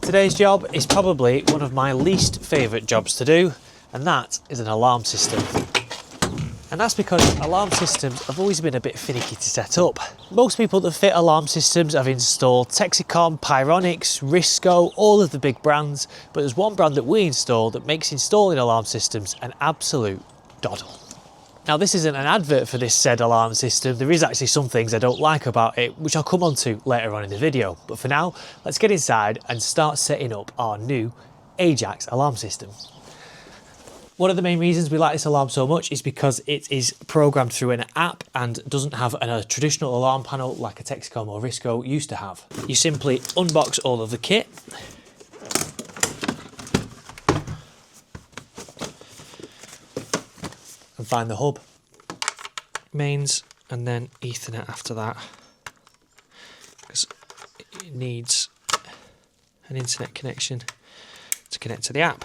Today's job is probably one of my least favourite jobs to do, and that is an alarm system. And that's because alarm systems have always been a bit finicky to set up. Most people that fit alarm systems have installed Texicom, Pyronix, Risco, all of the big brands, but there's one brand that we install that makes installing alarm systems an absolute doddle. Now, this isn't an advert for this said alarm system. There is actually some things I don't like about it, which I'll come on to later on in the video. But for now, let's get inside and start setting up our new AJAX alarm system. One of the main reasons we like this alarm so much is because it is programmed through an app and doesn't have a traditional alarm panel like a Texicom or Risco used to have. You simply unbox all of the kit. And find the hub, mains, and then Ethernet after that, because it needs an internet connection to connect to the app.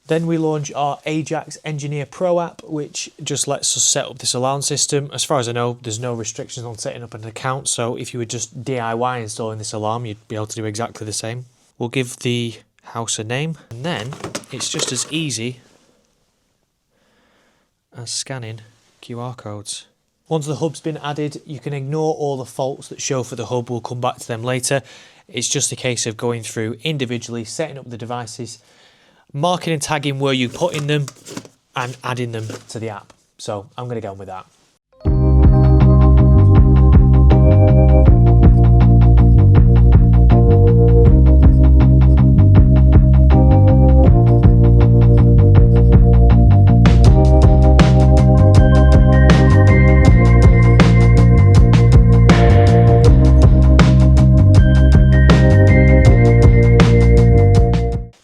Then we launch our AJAX Engineer Pro app, which just lets us set up this alarm system. As far as I know, there's no restrictions on setting up an account, so if you were just DIY installing this alarm, you'd be able to do exactly the same. We'll give the house a name, and then it's just as easy as scanning QR codes. Once the hub's been added, you can ignore all the faults that show for the hub. We'll come back to them later. It's just a case of going through individually, setting up the devices, marking and tagging where you put in them, and adding them to the app. So I'm going to get on with that.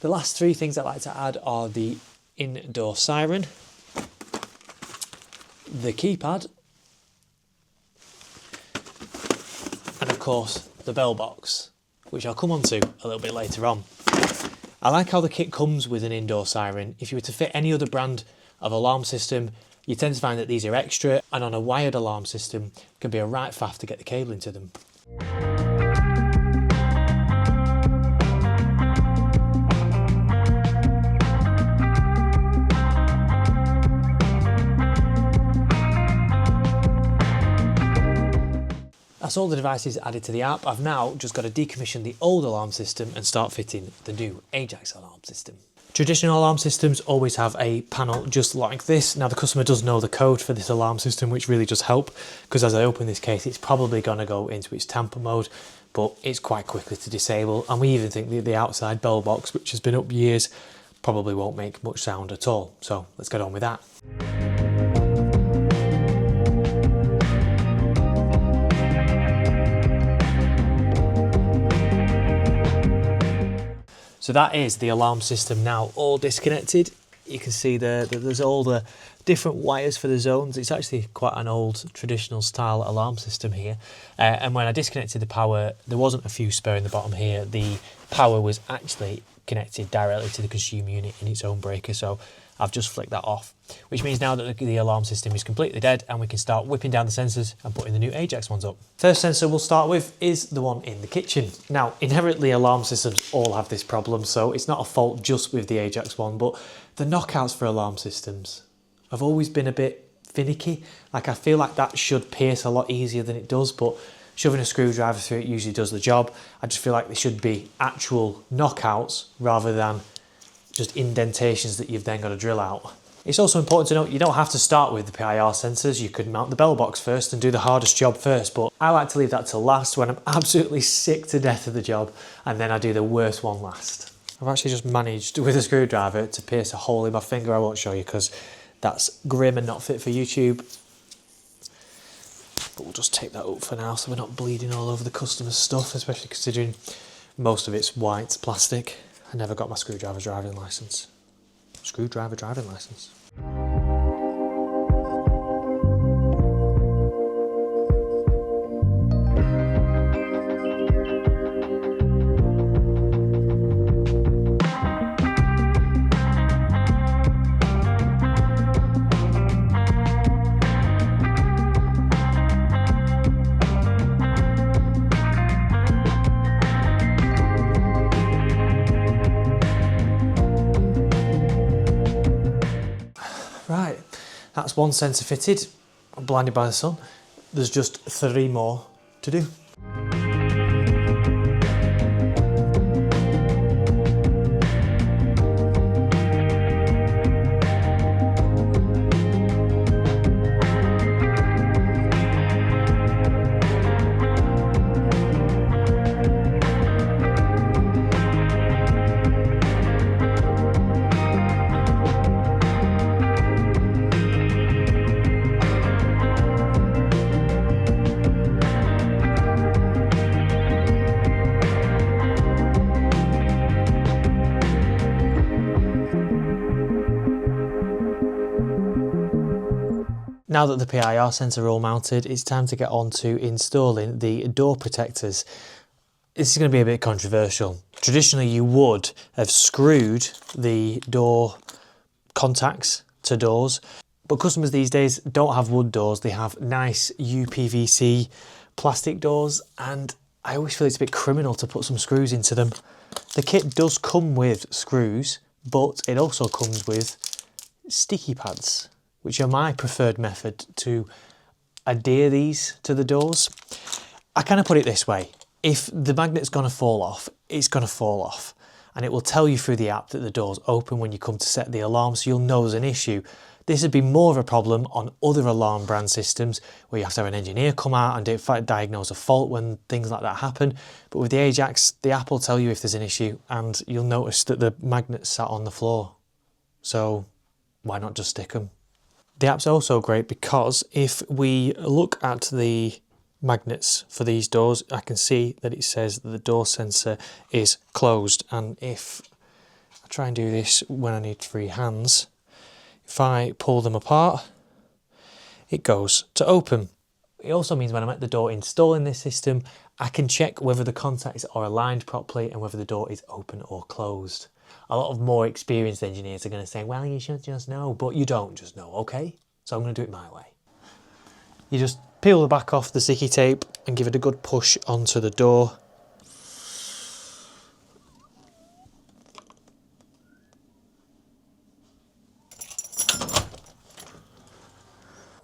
The last three things I'd like to add are the indoor siren, the keypad, and of course the bell box, which I'll come on to a little bit later on. I like how the kit comes with an indoor siren. If you were to fit any other brand of alarm system, you tend to find that these are extra, and on a wired alarm system it can be a right faff to get the cable into them. That's all the devices added to the app. I've now just got to decommission the old alarm system and start fitting the new AJAX alarm system. Traditional alarm systems always have a panel just like this. Now the customer does know the code for this alarm system, which really does help, because as I open this case, it's probably going to go into its tamper mode, but it's quite quickly to disable. And we even think the outside bell box, which has been up years, probably won't make much sound at all. So let's get on with that. So that is the alarm system now all disconnected. You can see there's all the different wires for the zones. It's actually quite an old traditional style alarm system here. And when I disconnected the power, there wasn't a fuse spare in the bottom here. The power was actually connected directly to the consumer unit in its own breaker. So I've just flicked that off, which means now that the alarm system is completely dead and we can start whipping down the sensors and putting the new AJAX ones up. First sensor we'll start with is the one in the kitchen. Now, inherently alarm systems all have this problem, so it's not a fault just with the AJAX one, but the knockouts for alarm systems have always been a bit finicky. Like, I feel like that should pierce a lot easier than it does, but shoving a screwdriver through it usually does the job. I just feel like there should be actual knockouts rather than just indentations that you've then got to drill out. It's also important to note you don't have to start with the PIR sensors. You could mount the bell box first and do the hardest job first, but I like to leave that till last when I'm absolutely sick to death of the job, and then I do the worst one last. I've actually just managed with a screwdriver to pierce a hole in my finger. I won't show you because that's grim and not fit for YouTube, but we'll just take that up for now so we're not bleeding all over the customer's stuff, especially considering most of it's white plastic. I never got my screwdriver driving license. Screwdriver driving license. one sensor fitted. I'm blinded by the sun. There's just 3 more to do. Now that the PIR sensor are all mounted, it's time to get on to installing the door protectors. This is going to be a bit controversial. Traditionally, you would have screwed the door contacts to doors, but customers these days don't have wood doors. They have nice UPVC plastic doors, and I always feel it's a bit criminal to put some screws into them. The kit does come with screws, but it also comes with sticky pads, which are my preferred method to adhere these to the doors. I kind of put it this way: if the magnet's going to fall off, it's going to fall off, and it will tell you through the app that the door's open when you come to set the alarm, so you'll know there's an issue. This would be more of a problem on other alarm brand systems where you have to have an engineer come out and diagnose a fault when things like that happen. But with the AJAX, the app will tell you if there's an issue, and you'll notice that the magnet's sat on the floor. So why not just stick them? The app's also great because if we look at the magnets for these doors, I can see that it says that the door sensor is closed. And if I try and do this when I need free hands, if I pull them apart, it goes to open. It also means when I'm at the door installing this system, I can check whether the contacts are aligned properly and whether the door is open or closed. A lot of more experienced engineers are going to say, well, you should just know, but you don't just know, okay? So I'm going to do it my way. You just peel the back off the sticky tape and give it a good push onto the door.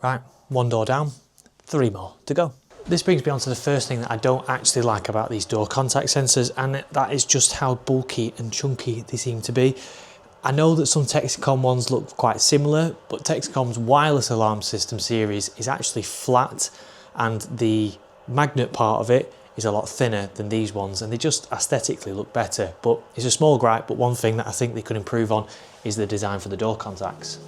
Right, 1 door down, 3 more to go. This brings me on to the first thing that I don't actually like about these door contact sensors, and that is just how bulky and chunky they seem to be. I know that some Texacom ones look quite similar, but Texacom's wireless alarm system series is actually flat, and the magnet part of it is a lot thinner than these ones, and they just aesthetically look better. But it's a small gripe, but one thing that I think they could improve on is the design for the door contacts.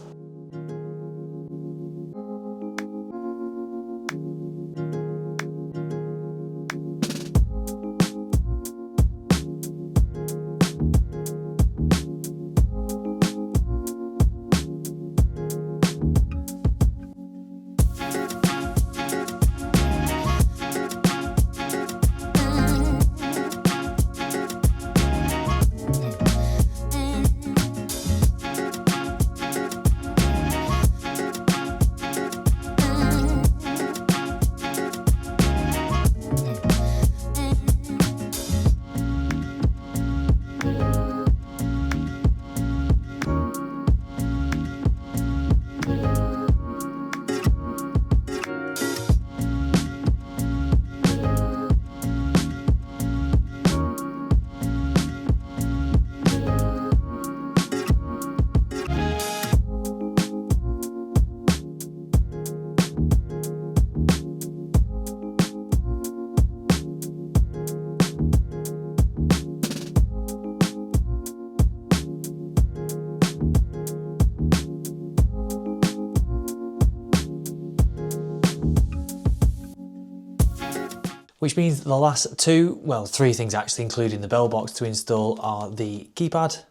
Which means the last 2, well 3 things actually, including the bell box to install, are the keypad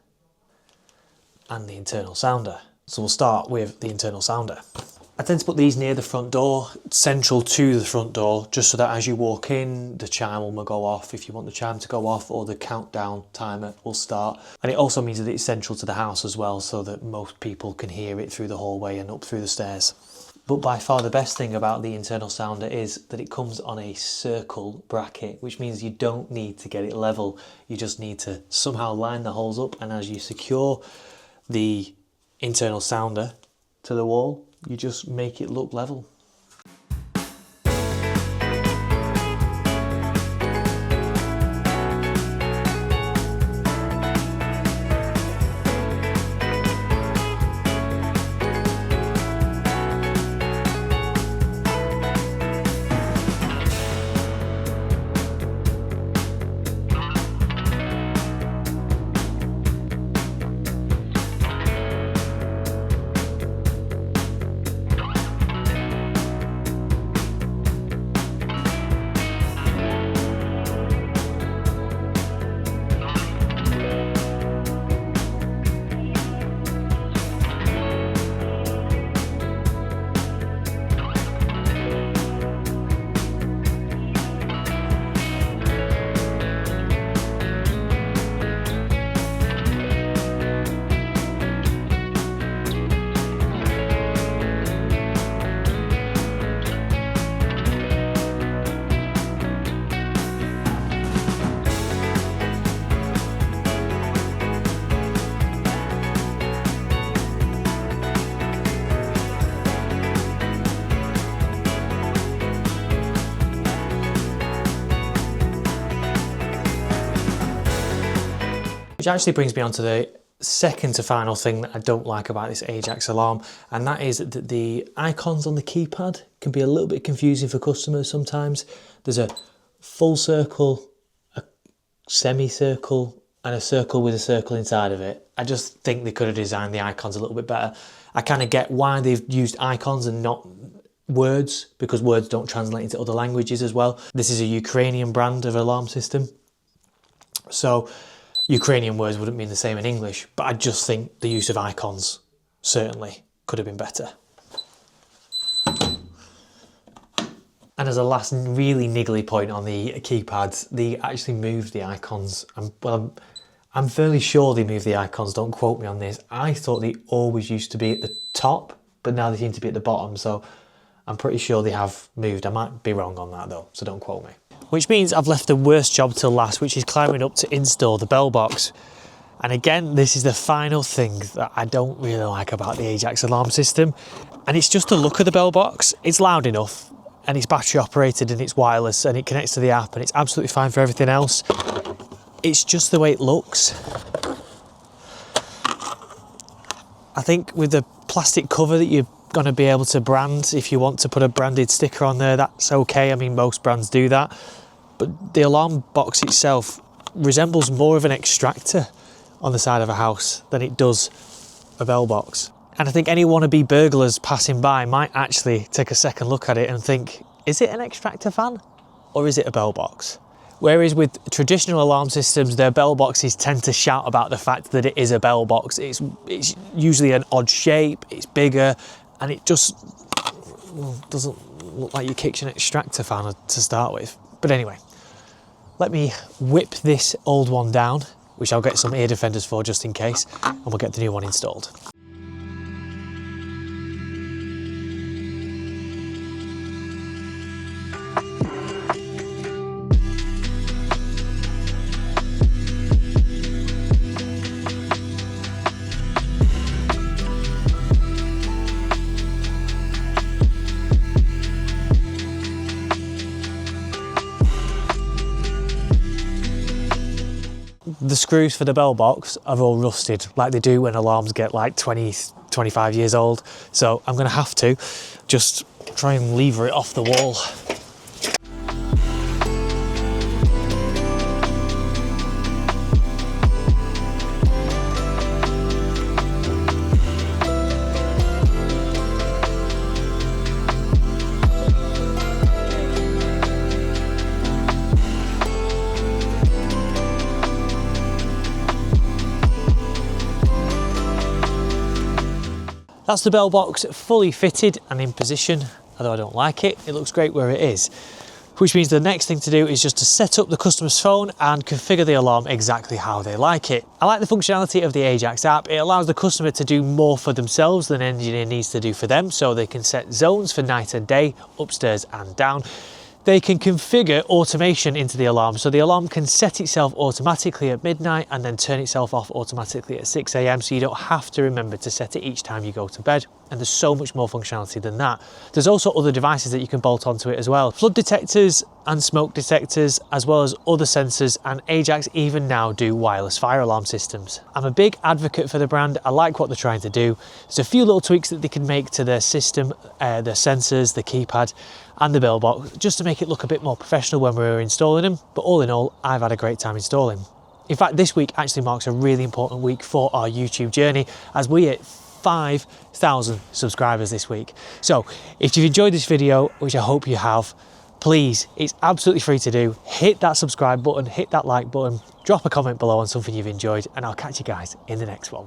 and the internal sounder. So we'll start with the internal sounder. I tend to put these near the front door, central to the front door, just so that as you walk in, the chime will go off if you want the chime to go off, or the countdown timer will start. And it also means that it's central to the house as well, so that most people can hear it through the hallway and up through the stairs. But by far the best thing about the internal sounder is that it comes on a circle bracket, which means you don't need to get it level. You just need to somehow line the holes up, and as you secure the internal sounder to the wall, you just make it look level. Which actually brings me on to the second to final thing that I don't like about this AJAX alarm, and that is that the icons on the keypad can be a little bit confusing for customers sometimes. There's a full circle, a semicircle, and a circle with a circle inside of it. I just think they could have designed the icons a little bit better. I kind of get why they've used icons and not words, because words don't translate into other languages as well. This is a Ukrainian brand of alarm system, so Ukrainian words wouldn't mean the same in English, but I just think the use of icons certainly could have been better. And as a last really niggly point on the keypads, they actually moved the icons. I'm fairly sure they moved the icons, don't quote me on this. I thought they always used to be at the top, but now they seem to be at the bottom, so I'm pretty sure they have moved. I might be wrong on that though, so don't quote me. Which means I've left the worst job till last, which is climbing up to install the bell box. And again, this is the final thing that I don't really like about the AJAX alarm system. And it's just the look of the bell box. It's loud enough, and it's battery operated, and it's wireless, and it connects to the app, and it's absolutely fine for everything else. It's just the way it looks. I think with the plastic cover that you're going to be able to brand, if you want to put a branded sticker on there, that's okay. I mean, most brands do that. But the alarm box itself resembles more of an extractor on the side of a house than it does a bell box. And I think any wannabe burglars passing by might actually take a second look at it and think, is it an extractor fan or is it a bell box? Whereas with traditional alarm systems, their bell boxes tend to shout about the fact that it is a bell box. It's usually an odd shape, it's bigger, and it just doesn't look like your kitchen extractor fan to start with. But anyway, let me whip this old one down, which I'll get some ear defenders for just in case, and we'll get the new one installed. The screws for the bell box are all rusted, like they do when alarms get like 20, 25 years old. So I'm going to have to just try and lever it off the wall. That's the bell box fully fitted and in position, although I don't like it. It looks great where it is. Which means the next thing to do is just to set up the customer's phone and configure the alarm exactly how they like it. I like the functionality of the AJAX app. It allows the customer to do more for themselves than an engineer needs to do for them, so they can set zones for night and day, upstairs and down. They can configure automation into the alarm, so the alarm can set itself automatically at midnight and then turn itself off automatically at 6 AM, so you don't have to remember to set it each time you go to bed. and there's so much more functionality than that. There's also other devices that you can bolt onto it as well. Flood detectors and smoke detectors, as well as other sensors, and AJAX even now do wireless fire alarm systems. I'm a big advocate for the brand. I like what they're trying to do. There's a few little tweaks that they can make to their system, the sensors, the keypad, and the bell box, just to make it look a bit more professional when we're installing them. But all in all, I've had a great time installing. In fact, this week actually marks a really important week for our YouTube journey, as we hit 5,000 subscribers this week. So if you've enjoyed this video, which I hope you have, please, it's absolutely free to do. Hit that subscribe button, hit that like button, drop a comment below on something you've enjoyed, and I'll catch you guys in the next one.